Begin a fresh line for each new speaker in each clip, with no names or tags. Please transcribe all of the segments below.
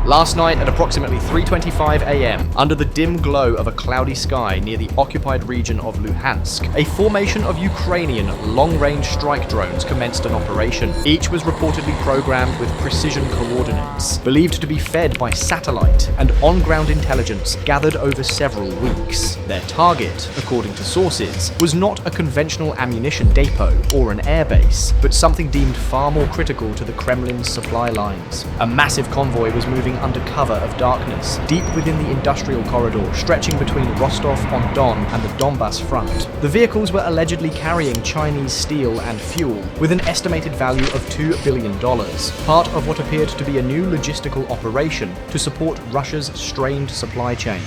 Last night at approximately 3:25 a.m., under the dim glow of a cloudy sky near the occupied region of Luhansk, a formation of Ukrainian long-range strike drones commenced an operation. Each was reportedly programmed with precision coordinates, believed to be fed by satellite and on-ground intelligence gathered over several weeks. Their target, according to sources, was not a conventional ammunition depot or an airbase, but something deemed far more critical to the Kremlin's supply lines. A massive convoy was moving under cover of darkness, deep within the industrial corridor stretching between Rostov-on-Don and the Donbass front. The vehicles were allegedly carrying Chinese steel and fuel, with an estimated value of $2 billion, part of what appeared to be a new logistical operation to support Russia's strained supply chain.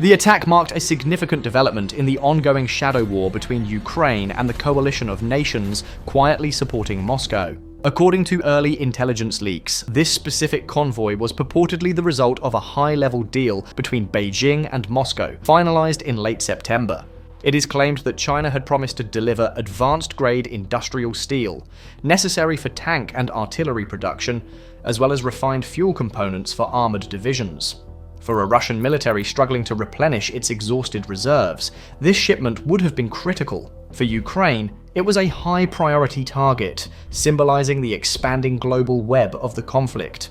The attack marked a significant development in the ongoing shadow war between Ukraine and the coalition of nations quietly supporting Moscow. According to early intelligence leaks, this specific convoy was purportedly the result of a high-level deal between Beijing and Moscow, finalized in late September. It is claimed that China had promised to deliver advanced-grade industrial steel, necessary for tank and artillery production, as well as refined fuel components for armored divisions. For a Russian military struggling to replenish its exhausted reserves, this shipment would have been critical. For Ukraine, it was a high-priority target, symbolizing the expanding global web of the conflict.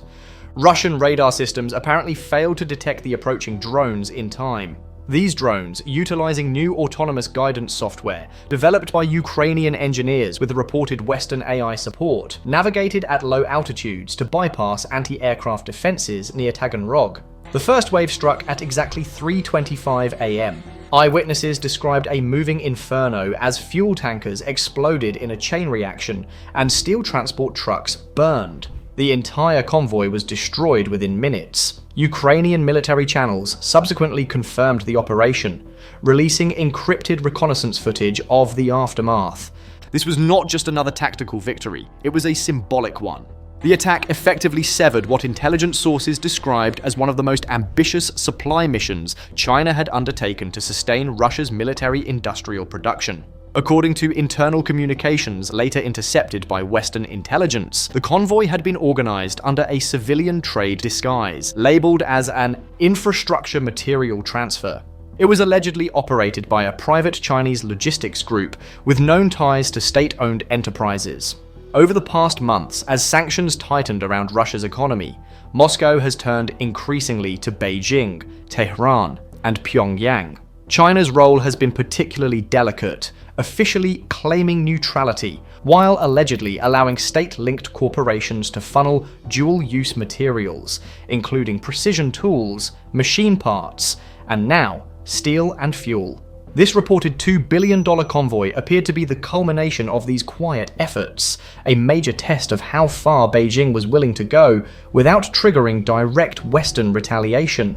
Russian radar systems apparently failed to detect the approaching drones in time. These drones, utilizing new autonomous guidance software developed by Ukrainian engineers with reported Western AI support, navigated at low altitudes to bypass anti-aircraft defenses near Taganrog. The first wave struck at exactly 3:25 a.m. Eyewitnesses described a moving inferno as fuel tankers exploded in a chain reaction and steel transport trucks burned. The entire convoy was destroyed within minutes. Ukrainian military channels subsequently confirmed the operation, releasing encrypted reconnaissance footage of the aftermath. This was not just another tactical victory, it was a symbolic one. The attack effectively severed what intelligence sources described as one of the most ambitious supply missions China had undertaken to sustain Russia's military-industrial production. According to internal communications later intercepted by Western intelligence, the convoy had been organized under a civilian trade disguise, labeled as an infrastructure material transfer. It was allegedly operated by a private Chinese logistics group with known ties to state-owned enterprises. Over the past months, as sanctions tightened around Russia's economy, Moscow has turned increasingly to Beijing, Tehran, and Pyongyang. China's role has been particularly delicate, officially claiming neutrality, while allegedly allowing state-linked corporations to funnel dual-use materials, including precision tools, machine parts, and now, steel and fuel. This reported $2 billion convoy appeared to be the culmination of these quiet efforts, a major test of how far Beijing was willing to go without triggering direct Western retaliation.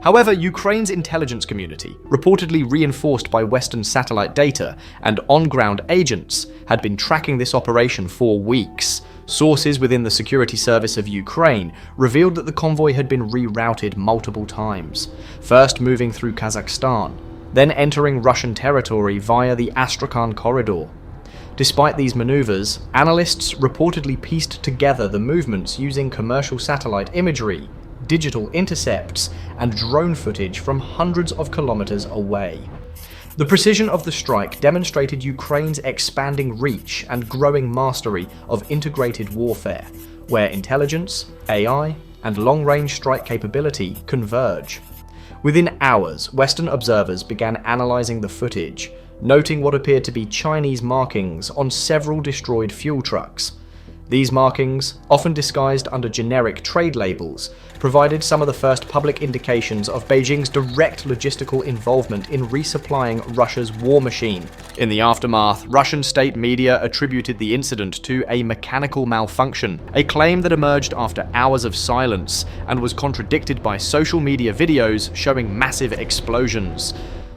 However, Ukraine's intelligence community, reportedly reinforced by Western satellite data and on-ground agents, had been tracking this operation for weeks. Sources within the security service of Ukraine revealed that the convoy had been rerouted multiple times, first moving through Kazakhstan, then entering Russian territory via the Astrakhan corridor. Despite these maneuvers, analysts reportedly pieced together the movements using commercial satellite imagery, digital intercepts, and drone footage from hundreds of kilometers away. The precision of the strike demonstrated Ukraine's expanding reach and growing mastery of integrated warfare, where intelligence, AI, and long-range strike capability converge. Within hours, Western observers began analyzing the footage, noting what appeared to be Chinese markings on several destroyed fuel trucks. These markings, often disguised under generic trade labels, provided some of the first public indications of Beijing's direct logistical involvement in resupplying Russia's war machine. In the aftermath, Russian state media attributed the incident to a mechanical malfunction, a claim that emerged after hours of silence and was contradicted by social media videos showing massive explosions.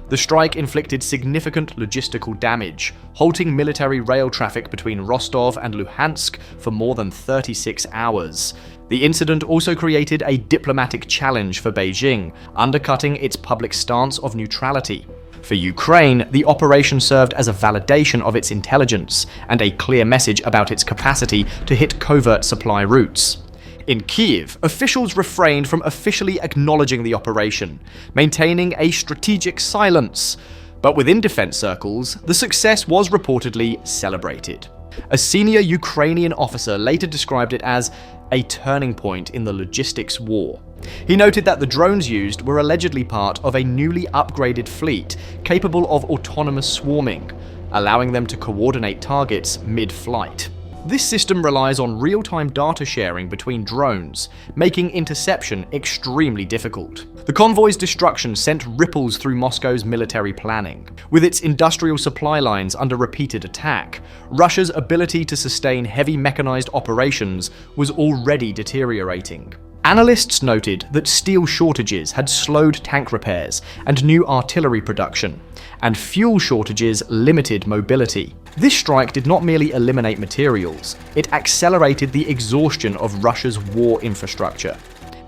The strike inflicted significant logistical damage, halting military rail traffic between Rostov and Luhansk for more than 36 hours. The incident also created a diplomatic challenge for Beijing, undercutting its public stance of neutrality. For Ukraine, the operation served as a validation of its intelligence and a clear message about its capacity to hit covert supply routes. In Kyiv, officials refrained from officially acknowledging the operation, maintaining a strategic silence. But within defense circles, the success was reportedly celebrated. A senior Ukrainian officer later described it as a turning point in the logistics war. He noted that the drones used were allegedly part of a newly upgraded fleet capable of autonomous swarming, allowing them to coordinate targets mid-flight. This system relies on real-time data sharing between drones, making interception extremely difficult. The convoy's destruction sent ripples through Moscow's military planning. With its industrial supply lines under repeated attack, Russia's ability to sustain heavy mechanized operations was already deteriorating. Analysts noted that steel shortages had slowed tank repairs and new artillery production, and fuel shortages limited mobility. This strike did not merely eliminate materials, it accelerated the exhaustion of Russia's war infrastructure.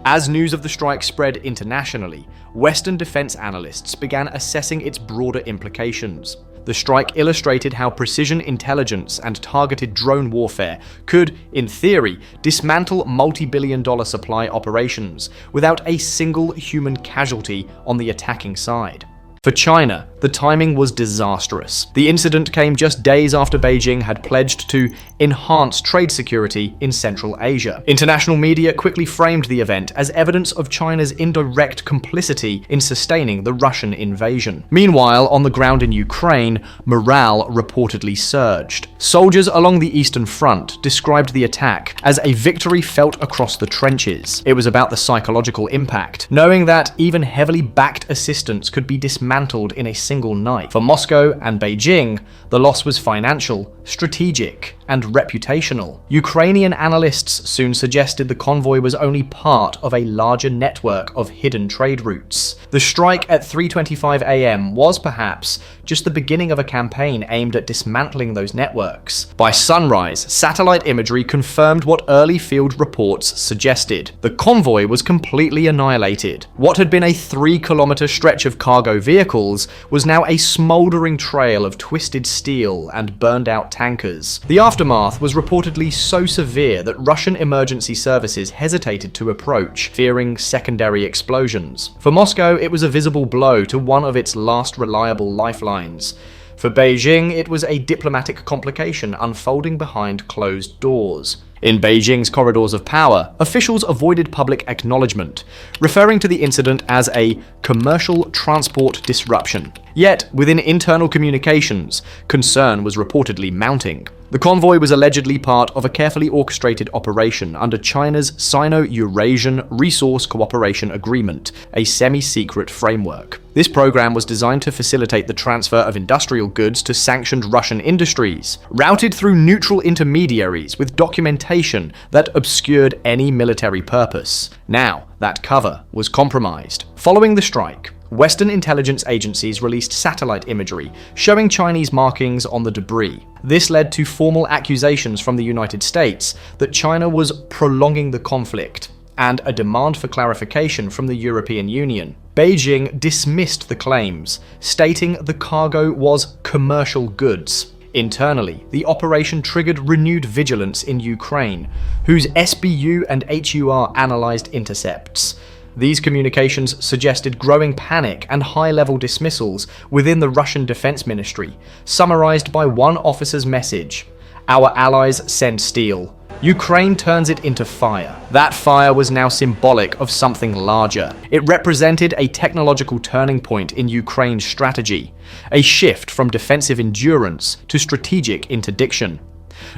As news of the strike spread internationally, Western defense analysts began assessing its broader implications. The strike illustrated how precision intelligence and targeted drone warfare could, in theory, dismantle multi-billion-dollar supply operations without a single human casualty on the attacking side. For China, the timing was disastrous. The incident came just days after Beijing had pledged to enhance trade security in Central Asia. International media quickly framed the event as evidence of China's indirect complicity in sustaining the Russian invasion. Meanwhile, on the ground in Ukraine, morale reportedly surged. Soldiers along the Eastern Front described the attack as a victory felt across the trenches. It was about the psychological impact, knowing that even heavily backed assistance could be dismantled in a single night. For Moscow and Beijing, the loss was financial, strategic, and reputational. Ukrainian analysts soon suggested the convoy was only part of a larger network of hidden trade routes. The strike at 3:25 a.m. was perhaps just the beginning of a campaign aimed at dismantling those networks. By sunrise, satellite imagery confirmed what early field reports suggested. The convoy was completely annihilated. What had been a 3-kilometer stretch of cargo vehicles was now a smoldering trail of twisted steel and burned-out tankers. The aftermath was reportedly so severe that Russian emergency services hesitated to approach, fearing secondary explosions. For Moscow, it was a visible blow to one of its last reliable lifelines. For Beijing, it was a diplomatic complication unfolding behind closed doors. In Beijing's corridors of power, officials avoided public acknowledgement, referring to the incident as a commercial transport disruption. Yet, within internal communications, concern was reportedly mounting. The convoy was allegedly part of a carefully orchestrated operation under China's Sino-Eurasian Resource Cooperation Agreement, a semi-secret framework. This program was designed to facilitate the transfer of industrial goods to sanctioned Russian industries, routed through neutral intermediaries with documentation that obscured any military purpose. Now, that cover was compromised. Following the strike, Western intelligence agencies released satellite imagery showing Chinese markings on the debris. This led to formal accusations from the United States that China was prolonging the conflict, and a demand for clarification from the European Union. Beijing dismissed the claims, stating the cargo was commercial goods. Internally, the operation triggered renewed vigilance in Ukraine, whose SBU and HUR analyzed intercepts. These communications suggested growing panic and high-level dismissals within the Russian Defense Ministry, summarized by one officer's message: "Our allies send steel. Ukraine turns it into fire." That fire was now symbolic of something larger. It represented a technological turning point in Ukraine's strategy, a shift from defensive endurance to strategic interdiction.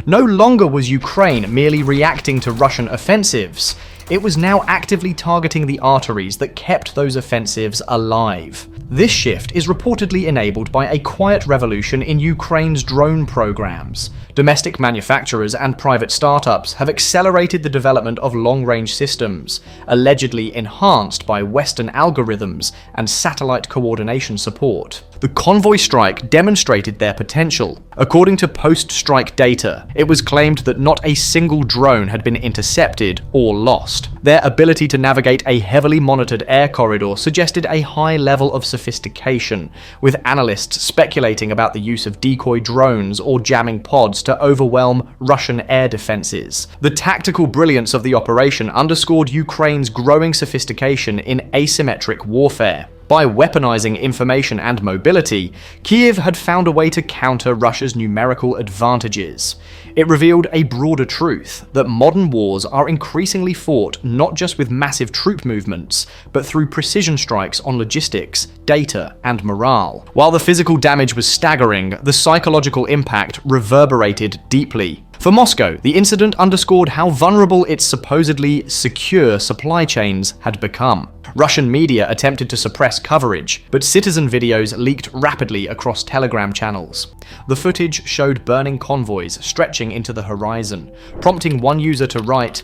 No longer was Ukraine merely reacting to Russian offensives. It was now actively targeting the arteries that kept those offensives alive. This shift is reportedly enabled by a quiet revolution in Ukraine's drone programs. Domestic manufacturers and private startups have accelerated the development of long-range systems, allegedly enhanced by Western algorithms and satellite coordination support. The convoy strike demonstrated their potential. According to post-strike data, it was claimed that not a single drone had been intercepted or lost. Their ability to navigate a heavily monitored air corridor suggested a high level of sophistication, with analysts speculating about the use of decoy drones or jamming pods to overwhelm Russian air defenses. The tactical brilliance of the operation underscored Ukraine's growing sophistication in asymmetric warfare. By weaponizing information and mobility, Kyiv had found a way to counter Russia's numerical advantages. It revealed a broader truth, that modern wars are increasingly fought not just with massive troop movements, but through precision strikes on logistics, data, and morale. While the physical damage was staggering, the psychological impact reverberated deeply. For Moscow, the incident underscored how vulnerable its supposedly secure supply chains had become. Russian media attempted to suppress coverage, but citizen videos leaked rapidly across Telegram channels. The footage showed burning convoys stretching into the horizon, prompting one user to write,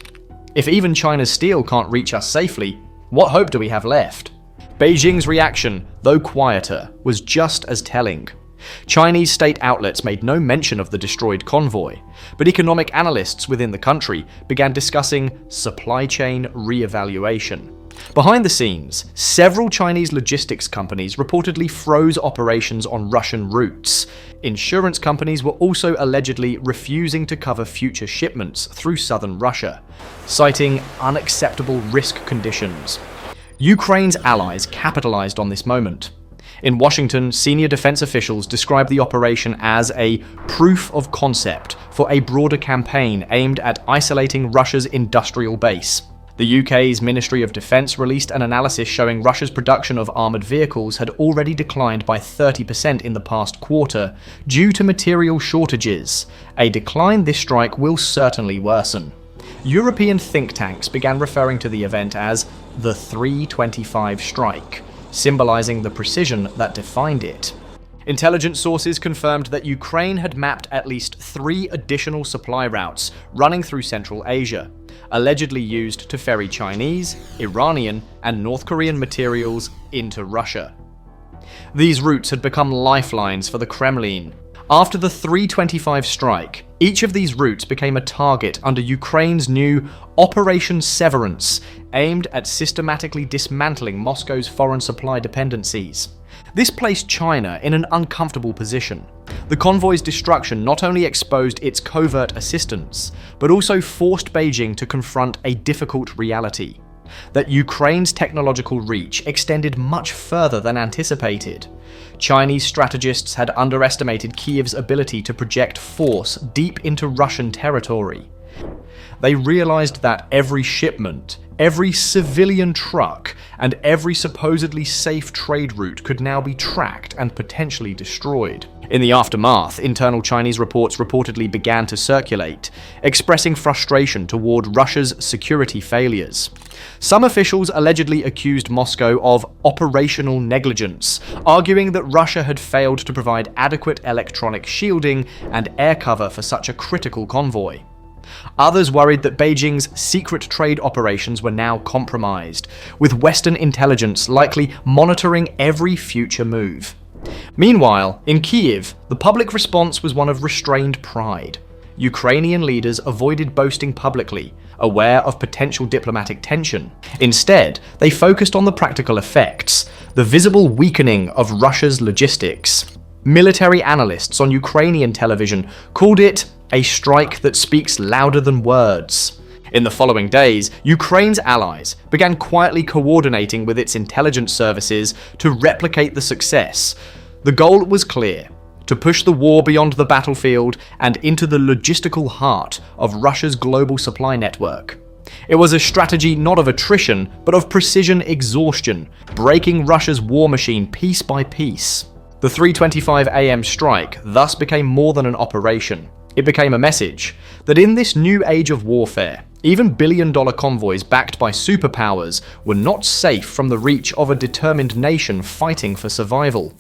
"If even China's steel can't reach us safely, what hope do we have left?" Beijing's reaction, though quieter, was just as telling. Chinese state outlets made no mention of the destroyed convoy, but economic analysts within the country began discussing supply chain re-evaluation. Behind the scenes, several Chinese logistics companies reportedly froze operations on Russian routes. Insurance companies were also allegedly refusing to cover future shipments through southern Russia, citing unacceptable risk conditions. Ukraine's allies capitalized on this moment. In Washington, senior defense officials described the operation as a proof of concept for a broader campaign aimed at isolating Russia's industrial base. The UK's Ministry of Defense released an analysis showing Russia's production of armored vehicles had already declined by 30% in the past quarter due to material shortages. A decline this strike will certainly worsen. European think tanks began referring to the event as the 325 strike, symbolizing the precision that defined it. Intelligence sources confirmed that Ukraine had mapped at least 3 additional supply routes running through Central Asia, allegedly used to ferry Chinese, Iranian, and North Korean materials into Russia. These routes had become lifelines for the Kremlin. After the 325 strike, each of these routes became a target under Ukraine's new Operation Severance, aimed at systematically dismantling Moscow's foreign supply dependencies. This placed China in an uncomfortable position. The convoy's destruction not only exposed its covert assistance, but also forced Beijing to confront a difficult reality: that Ukraine's technological reach extended much further than anticipated. Chinese strategists had underestimated Kyiv's ability to project force deep into Russian territory. They realized that every shipment, every civilian truck, and every supposedly safe trade route could now be tracked and potentially destroyed. In the aftermath, internal Chinese reports reportedly began to circulate, expressing frustration toward Russia's security failures. Some officials allegedly accused Moscow of operational negligence, arguing that Russia had failed to provide adequate electronic shielding and air cover for such a critical convoy. Others worried that Beijing's secret trade operations were now compromised, with Western intelligence likely monitoring every future move. Meanwhile, in Kyiv, the public response was one of restrained pride. Ukrainian leaders avoided boasting publicly, aware of potential diplomatic tension. Instead, they focused on the practical effects, the visible weakening of Russia's logistics. Military analysts on Ukrainian television called it a strike that speaks louder than words. In the following days, Ukraine's allies began quietly coordinating with its intelligence services to replicate the success. The goal was clear: to push the war beyond the battlefield and into the logistical heart of Russia's global supply network. It was a strategy not of attrition, but of precision exhaustion, breaking Russia's war machine piece by piece. The 3:25 a.m. strike thus became more than an operation. It became a message that in this new age of warfare, even billion-dollar convoys backed by superpowers were not safe from the reach of a determined nation fighting for survival.